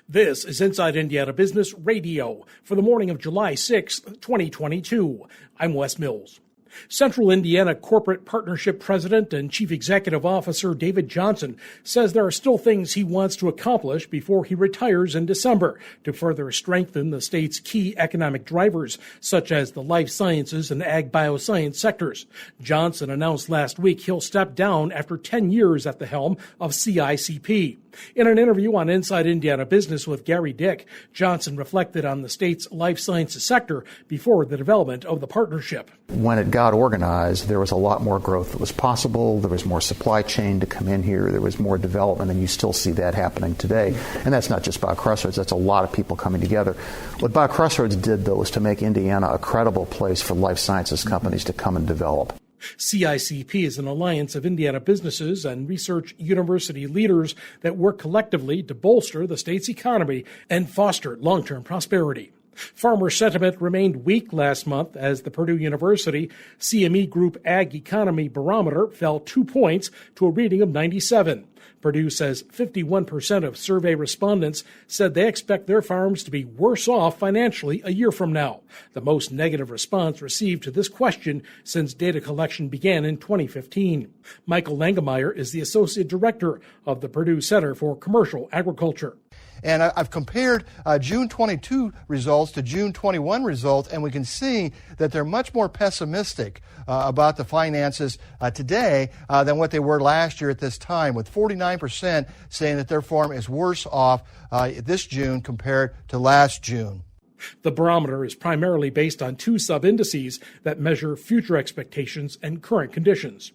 This is Inside Indiana Business Radio for the morning of July 6th, 2022. I'm Wes Mills. Central Indiana Corporate Partnership President and Chief Executive Officer David Johnson says there are still things he wants to accomplish before he retires in December to further strengthen the state's key economic drivers, such as the life sciences and ag bioscience sectors. Johnson announced last week he'll step down after 10 years at the helm of CICP. In an interview on Inside Indiana Business with Gary Dick, Johnson reflected on the state's life sciences sector before the development of the partnership. When it got organized, there was a lot more growth that was possible. There was more supply chain to come in here. There was more development, and you still see that happening today. And that's not just BioCrossroads. That's a lot of people coming together. What BioCrossroads did, though, was to make Indiana a credible place for life sciences companies to come and develop. CICP is an alliance of Indiana businesses and research university leaders that work collectively to bolster the state's economy and foster long-term prosperity. Farmer sentiment remained weak last month as the Purdue University CME Group Ag Economy Barometer fell 2 points to a reading of 97. Purdue says 51% of survey respondents said they expect their farms to be worse off financially a year from now, the most negative response received to this question since data collection began in 2015. Michael Langemeyer is the Associate Director of the Purdue Center for Commercial Agriculture. And I've compared June 22 results to June 21 results, and we can see that they're much more pessimistic about the finances today than what they were last year at this time, with 49% saying that their farm is worse off this June compared to last June. The barometer is primarily based on two sub-indices that measure future expectations and current conditions.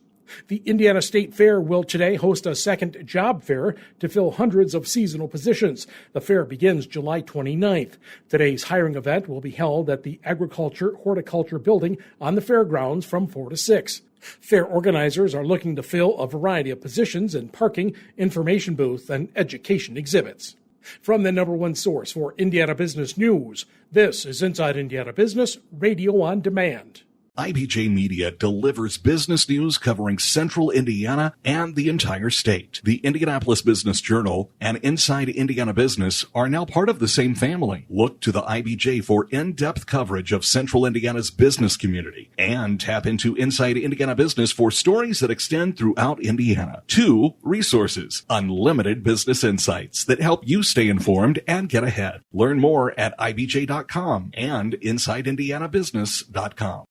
The Indiana State Fair will today host a second job fair to fill hundreds of seasonal positions. The fair begins July 29th. Today's hiring event will be held at the Agriculture Horticulture Building on the fairgrounds from 4 to 6. Fair organizers are looking to fill a variety of positions in parking, information booth, and education exhibits. From the number one source for Indiana business news, this is Inside Indiana Business, Radio on Demand. IBJ Media delivers business news covering central Indiana and the entire state. The Indianapolis Business Journal and Inside Indiana Business are now part of the same family. Look to the IBJ for in-depth coverage of central Indiana's business community and tap into Inside Indiana Business for stories that extend throughout Indiana. 2 resources, unlimited business insights that help you stay informed and get ahead. Learn more at ibj.com and insideindianabusiness.com.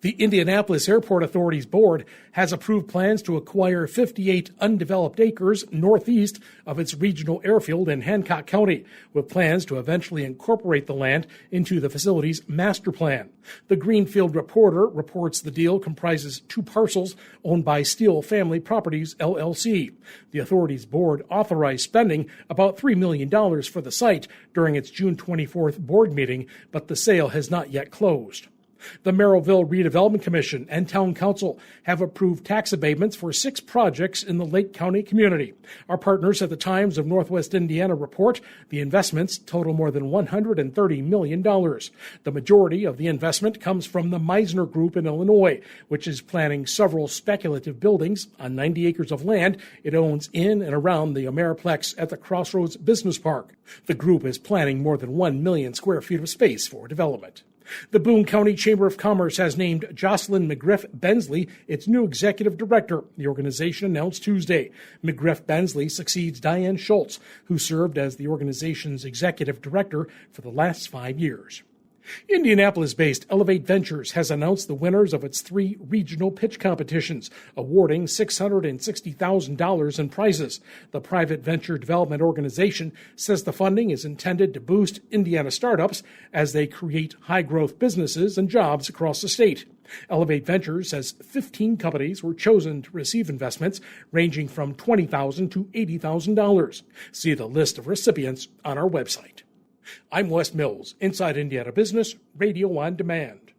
The Indianapolis Airport Authority's board has approved plans to acquire 58 undeveloped acres northeast of its regional airfield in Hancock County, with plans to eventually incorporate the land into the facility's master plan. The Greenfield Reporter reports the deal comprises 2 parcels owned by Steele Family Properties, LLC. The authority's board authorized spending about $3 million for the site during its June 24th board meeting, but the sale has not yet closed. The Merrillville Redevelopment Commission and Town Council have approved tax abatements for 6 projects in the Lake County community. Our partners at the Times of Northwest Indiana report the investments total more than $130 million. The majority of the investment comes from the Meisner Group in Illinois, which is planning several speculative buildings on 90 acres of land it owns in and around the Ameriplex at the Crossroads Business Park. The group is planning more than 1 million square feet of space for development. The Boone County Chamber of Commerce has named Jocelyn McGriff Bensley its new executive director, the organization announced Tuesday. McGriff Bensley succeeds Diane Schultz, who served as the organization's executive director for the last 5 years. Indianapolis-based Elevate Ventures has announced the winners of its 3 regional pitch competitions, awarding $660,000 in prizes. The private venture development organization says the funding is intended to boost Indiana startups as they create high-growth businesses and jobs across the state. Elevate Ventures says 15 companies were chosen to receive investments ranging from $20,000 to $80,000. See the list of recipients on our website. I'm Wes Mills, Inside Indiana Business, Radio on Demand.